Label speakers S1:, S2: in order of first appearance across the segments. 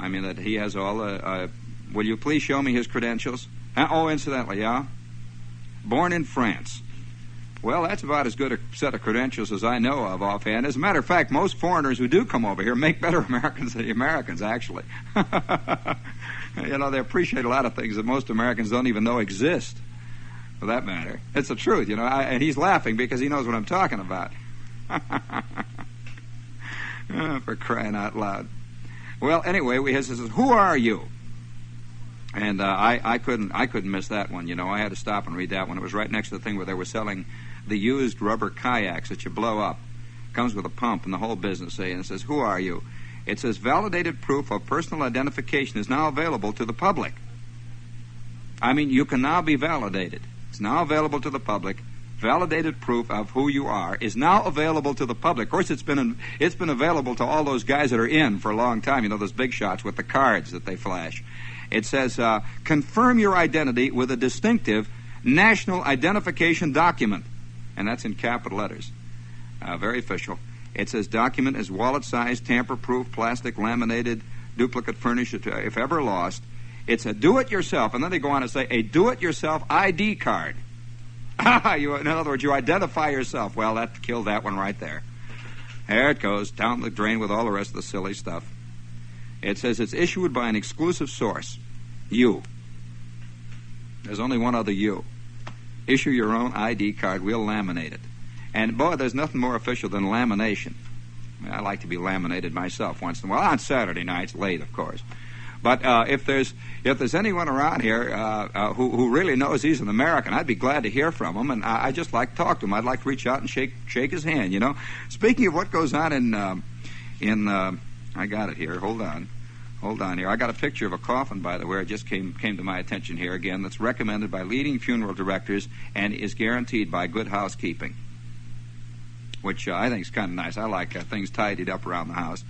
S1: I mean, that he has all the... will you please show me his credentials? Oh, incidentally, yeah? Born in France. Well, that's about as good a set of credentials as I know of offhand. As a matter of fact, most foreigners who do come over here make better Americans than the Americans, actually. You know, they appreciate a lot of things that most Americans don't even know exist, for that matter. It's the truth, you know, and he's laughing because he knows what I'm talking about. For crying out loud. Well, anyway, he says, who are you? And I couldn't miss that one, you know. I had to stop and read that one. It was right next to the thing where they were selling the used rubber kayaks that you blow up. Comes with a pump and the whole business, and it says, who are you? It says, validated proof of personal identification is now available to the public. I mean, you can now be validated. It's now available to the public. Validated proof of who you are is now available to the public. Of course, it's been available to all those guys that are in for a long time, you know, those big shots with the cards that they flash. It says, confirm your identity with a distinctive national identification document. And that's in capital letters. Very official. It says, document is wallet-sized, tamper-proof, plastic, laminated, duplicate furnished, if ever lost. It's a do-it-yourself. And then they go on to say, a do-it-yourself ID card. In other words, you identify yourself. Well, that killed that one right there. There it goes, down the drain with all the rest of the silly stuff. It says it's issued by an exclusive source. You. There's only one other you. Issue your own ID card. We'll laminate it. And, boy, there's nothing more official than lamination. I like to be laminated myself once in a while. On Saturday nights, late, of course. But if there's anyone around here who really knows he's an American, I'd be glad to hear from him, and I'd just like to talk to him. I'd like to reach out and shake his hand, you know. Speaking of what goes on in I got it here. Hold on here. I got a picture of a coffin, by the way. It just came to my attention here again. That's recommended by leading funeral directors and is guaranteed by Good Housekeeping, which I think is kind of nice. I like things tidied up around the house.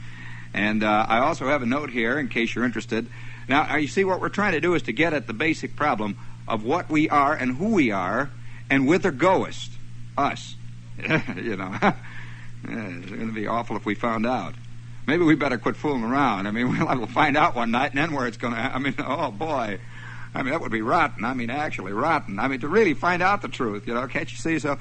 S1: And I also have a note here in case you're interested. Now, you see, what we're trying to do is to get at the basic problem of what we are and who we are and whither goest. Us. You know. It's going to be awful if we found out. Maybe we better quit fooling around. I mean, we'll find out one night, and then where it's going to... I mean, oh, boy. I mean, that would be rotten. I mean, actually rotten. I mean, to really find out the truth, you know. Can't you see? So,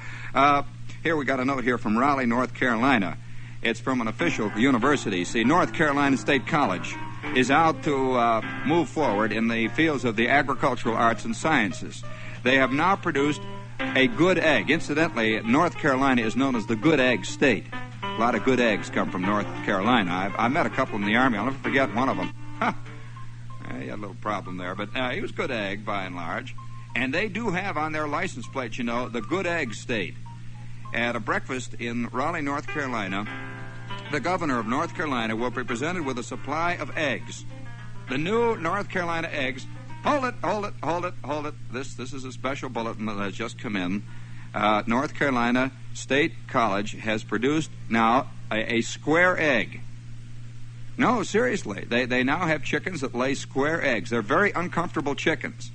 S1: here we got a note here from Raleigh, North Carolina. It's from an official university. See, North Carolina State College is out to move forward in the fields of the agricultural arts and sciences. They have now produced a good egg. Incidentally, North Carolina is known as the good egg state. A lot of good eggs come from North Carolina. I met a couple in the Army. I'll never forget one of them. He had a little problem there, but he was good egg by and large. And they do have on their license plate, you know, the good egg state. At a breakfast in Raleigh, North Carolina, the governor of North Carolina will be presented with a supply of eggs. The new North Carolina eggs. Hold it. This is a special bulletin that has just come in. North Carolina State College has produced now a square egg. No, seriously. They now have chickens that lay square eggs. They're very uncomfortable chickens.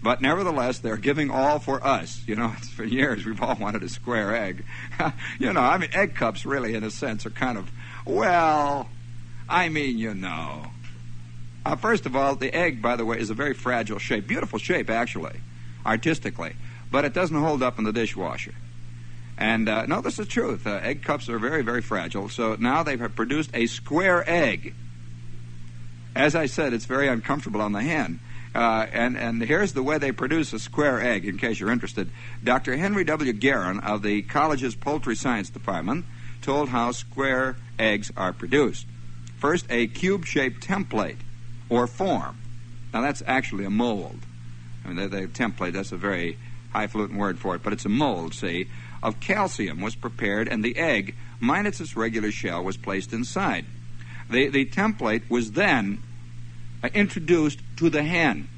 S1: But nevertheless, they're giving all for us. You know, for years we've all wanted a square egg. You know, I mean, egg cups really, in a sense, are kind of, well, I mean, you know. First of all, the egg, by the way, is a very fragile shape. Beautiful shape, actually, artistically. But it doesn't hold up in the dishwasher. And, no, this is the truth. Egg cups are very, very fragile. So now they've produced a square egg. As I said, it's very uncomfortable on the hand. And here's the way they produce a square egg, in case you're interested. Dr. Henry W. Guerin of the college's Poultry Science Department told how square eggs are produced. First, a cube-shaped template, or form. Now, that's actually a mold. I mean, the template, that's a very highfalutin word for it, but it's a mold, see, of calcium was prepared, and the egg, minus its regular shell, was placed inside. The template was then introduced to the hen.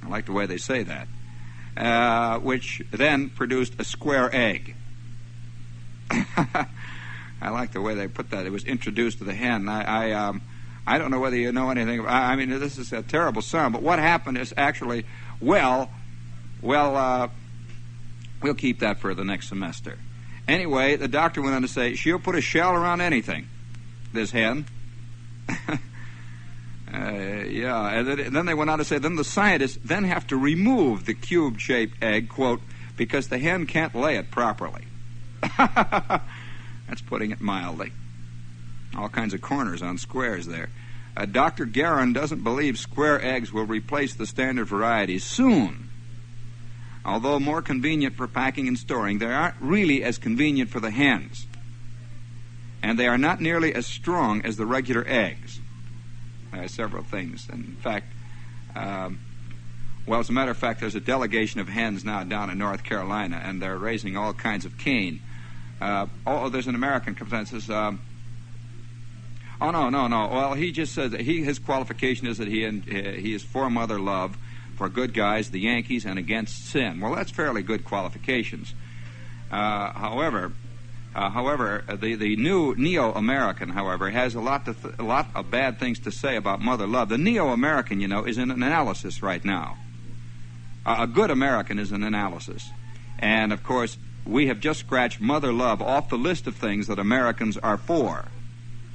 S1: I like the way they say that. Which then produced a square egg. I like the way they put that. It was introduced to the hen. I don't know whether you know anything about, I mean, this is a terrible sound, but what happened is actually, we'll keep that for the next semester. Anyway, the doctor went on to say, she'll put a shell around anything, this hen. Yeah, and then they went on to say, then the scientists then have to remove the cube-shaped egg, quote, because the hen can't lay it properly. That's putting it mildly. All kinds of corners on squares there. Dr. Guerin doesn't believe square eggs will replace the standard varieties soon. Although more convenient for packing and storing, they aren't really as convenient for the hens. And they are not nearly as strong as the regular eggs. Several things. In fact, well, as a matter of fact, there's a delegation of hens now down in North Carolina, and they're raising all kinds of cane. There's an American comes out and says, no. Well, he just says that his qualification is that he is for mother love, for good guys, the Yankees, and against sin. Well, that's fairly good qualifications. However, the new neo-American, however, has a lot of bad things to say about mother love. The neo-American, is in an analysis right now. A good American is an analysis. And, of course, we have just scratched mother love off the list of things that Americans are for.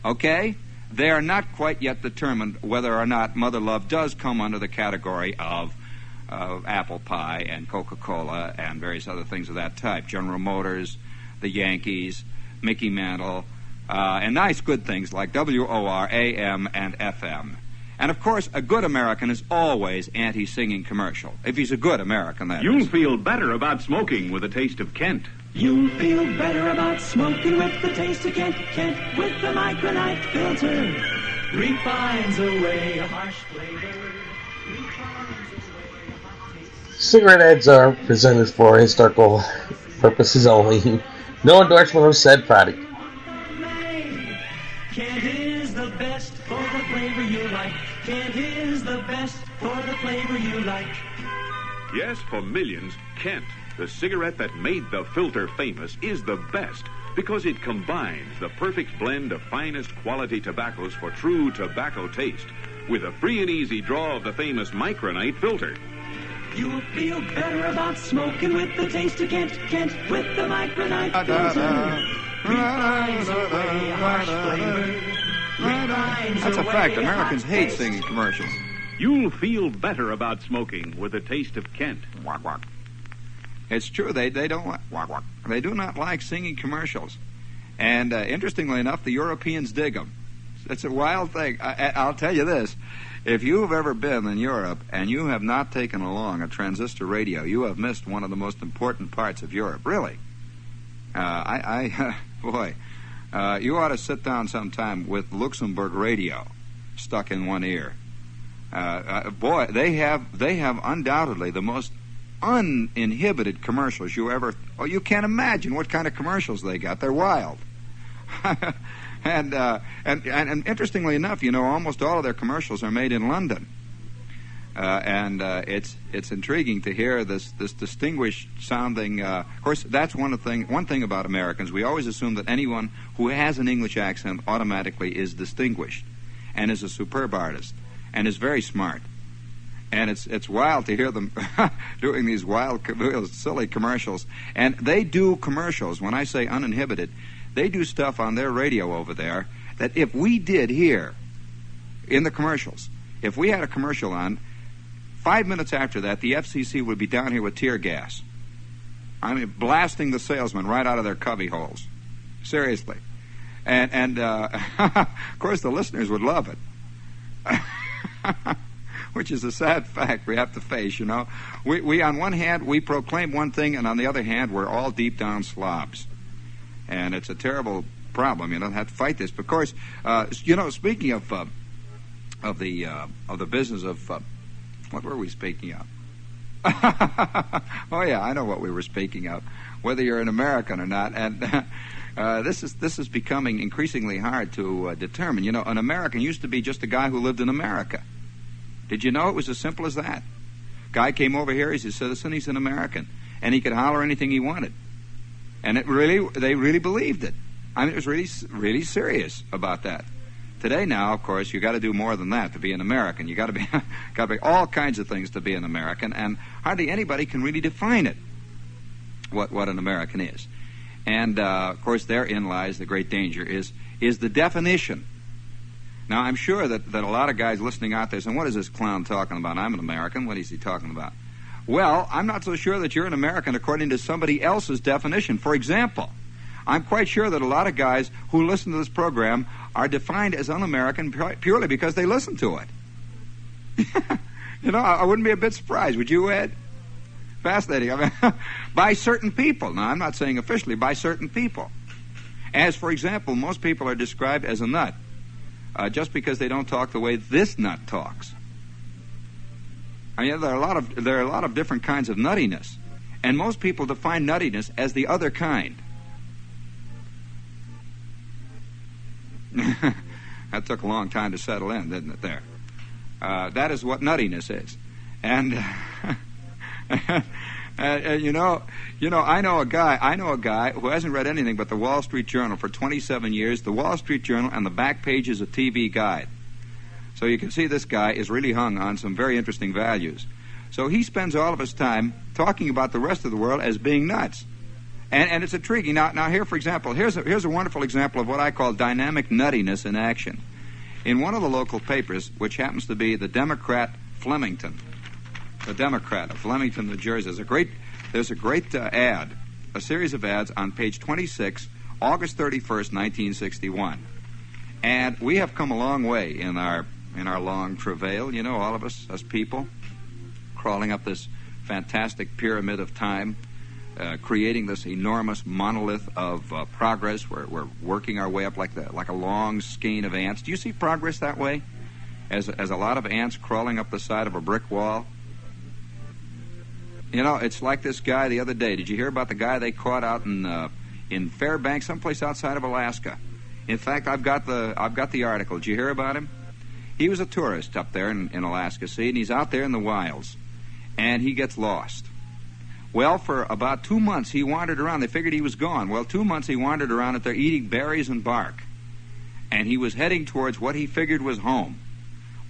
S1: Okay? They are not quite yet determined whether or not mother love does come under the category of apple pie and Coca-Cola and various other things of that type. General Motors, the Yankees, Mickey Mantle, and nice good things like WOR, AM, and FM. And, of course, a good American is always anti-singing commercial. If he's a good American, that
S2: You'll
S1: is.
S2: feel better about smoking with a taste of Kent.
S3: You'll feel better about smoking with the taste of Kent. Kent with the micronite filter. Refines away a harsh flavor. Refines away a hot taste.
S4: Cigarette ads are presented for historical purposes only. No endorsement of said product.
S3: Kent is the best for the flavor you like. Kent is the best for the flavor you like.
S2: Yes, for millions, Kent, the cigarette that made the filter famous, is the best because it combines the perfect blend of finest quality tobaccos for true tobacco taste with a free and easy draw of the famous micronite filter.
S3: You'll feel better about smoking with the taste of Kent. Kent with the micronite filter. Refines away a harsh flavor.
S1: That's a fact. Americans hate singing commercials.
S2: You'll feel better about smoking with a taste of Kent.
S1: Walk, walk. It's true. They don't like walk, walk. They do not like singing commercials. And interestingly enough, the Europeans dig them. It's a wild thing. I'll tell you this. If you've ever been in Europe and you have not taken along a transistor radio, you have missed one of the most important parts of Europe. Really. Boy, you ought to sit down sometime with Luxembourg radio stuck in one ear. Boy, they have undoubtedly the most uninhibited commercials you ever... Oh, you can't imagine what kind of commercials they got. They're wild. And interestingly enough, almost all of their commercials are made in London. It's intriguing to hear this distinguished sounding. Of course, that's one thing about Americans. We always assume that anyone who has an English accent automatically is distinguished, and is a superb artist, and is very smart. And it's wild to hear them doing these wild, silly commercials. And they do commercials. When I say uninhibited, they do stuff on their radio over there that if we did here in the commercials, if we had a commercial on, 5 minutes after that, the FCC would be down here with tear gas. I mean, blasting the salesmen right out of their cubby holes. Seriously. And of course, the listeners would love it. Which is a sad fact we have to face, We on one hand, we proclaim one thing, and on the other hand, we're all deep down slobs. And it's a terrible problem, have to fight this. But of course, speaking of the business of... what were we speaking of? Oh, yeah, I know what we were speaking of, whether you're an American or not. And this is becoming increasingly hard to determine. An American used to be just a guy who lived in America. Did you know it was as simple as that? Guy came over here, he's a citizen, he's an American, and he could holler anything he wanted. And they really believed it. I mean, it was really, really serious about that. Today now, of course, you got to do more than that to be an American. You got to be all kinds of things to be an American, and hardly anybody can really define it. What an American is, and of course, therein lies the great danger. Is the definition. Now, I'm sure that a lot of guys listening out there saying, what is this clown talking about? I'm an American. What is he talking about? Well, I'm not so sure that you're an American according to somebody else's definition. For example, I'm quite sure that a lot of guys who listen to this program are defined as un-American purely because they listen to it. You know, I wouldn't be a bit surprised. Would you, Ed? Fascinating. I mean, by certain people. Now, I'm not saying officially, by certain people. As, for example, most people are described as a nut just because they don't talk the way this nut talks. I mean, there are a lot of different kinds of nuttiness, and most people define nuttiness as the other kind. That took a long time to settle in, didn't it? There, that is what nuttiness is, and I know a guy who hasn't read anything but the Wall Street Journal for 27 years, the Wall Street Journal, and the back pages of TV Guide. So you can see this guy is really hung on some very interesting values. So he spends all of his time talking about the rest of the world as being nuts. And it's intriguing. Now here, for example, here's a wonderful example of what I call dynamic nuttiness in action. In one of the local papers, which happens to be the Democrat Flemington, the Democrat of Flemington, New Jersey, there's a great ad, a series of ads on page 26, August 31st, 1961. And we have come a long way in our long travail, you know, all of us people, crawling up this fantastic pyramid of time, creating this enormous monolith of progress. We're working our way up like a long skein of ants. Do you see progress that way? As a lot of ants crawling up the side of a brick wall? You know, it's like this guy the other day. Did you hear about the guy they caught out in Fairbanks, someplace outside of Alaska? In fact, I've got the article. Did you hear about him? He was a tourist up there in Alaska, see, and he's out there in the wilds, and he gets lost. Well, for about 2 months, he wandered around. They figured he was gone. Well, 2 months he wandered around out there eating berries and bark, and he was heading towards what he figured was home.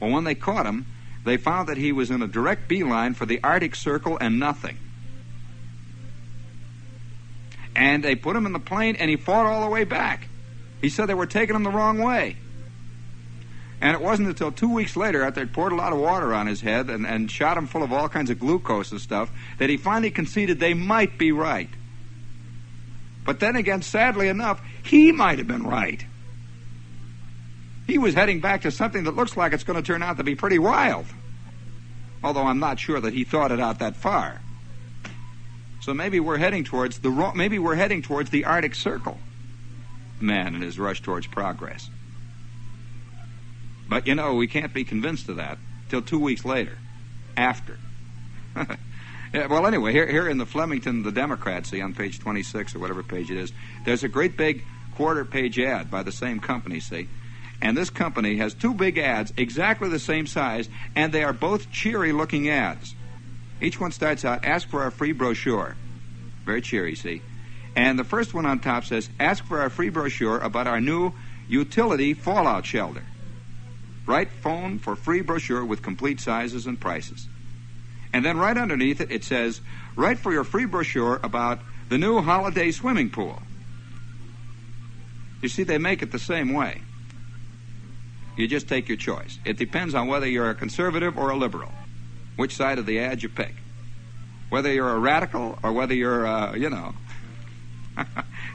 S1: Well, when they caught him, they found that he was in a direct beeline for the Arctic Circle and nothing. And they put him in the plane, and he fought all the way back. He said they were taking him the wrong way. And it wasn't until 2 weeks later, after they'd poured a lot of water on his head and shot him full of all kinds of glucose and stuff, that he finally conceded they might be right. But then again, sadly enough, he might have been right. He was heading back to something that looks like it's going to turn out to be pretty wild. Although I'm not sure that he thought it out that far. So maybe we're heading towards the Arctic Circle. Man and his rush towards progress. But, you know, we can't be convinced of that till 2 weeks later, after. Yeah, well, anyway, here in the Flemington, the Democrat, see, on page 26 or whatever page it is, there's a great big quarter-page ad by the same company, see. And this company has 2 big ads, exactly the same size, and they are both cheery-looking ads. Each one starts out, ask for our free brochure. Very cheery, see. And the first one on top says, ask for our free brochure about our new utility fallout shelter. Write phone for free brochure with complete sizes and prices. And then right underneath it, it says, write for your free brochure about the new holiday swimming pool. You see, they make it the same way. You just take your choice. It depends on whether you're a conservative or a liberal, which side of the ad you pick. Whether you're a radical or whether you're,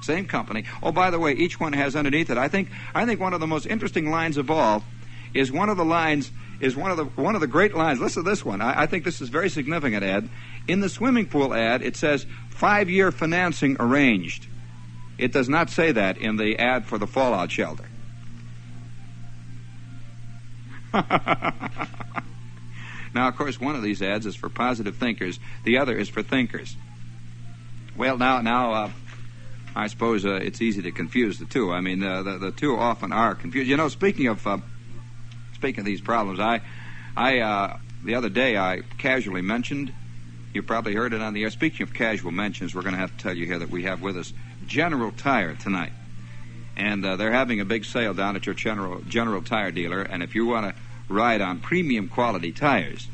S1: same company. Oh, by the way, each one has underneath it, I think one of the most interesting lines of all is one of the great lines. Listen to this one. I think this is very significant, Ed. In the swimming pool ad, it says 5-year financing arranged. It does not say that in the ad for the fallout shelter. Now, of course, one of these ads is for positive thinkers. The other is for thinkers. Well, now, I suppose it's easy to confuse the two. I mean, the two often are confused. You know, speaking of these problems, I the other day I casually mentioned, you probably heard it on the air. Speaking of casual mentions, we're going to have to tell you here that we have with us General Tire tonight. And they're having a big sale down at your General Tire dealer. And if you want to ride on premium quality tires,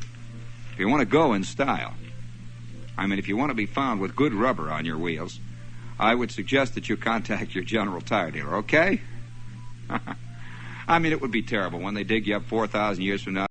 S1: if you want to go in style, I mean, if you want to be found with good rubber on your wheels, I would suggest that you contact your General Tire dealer, okay? I mean, it would be terrible when they dig you up 4,000 years from now.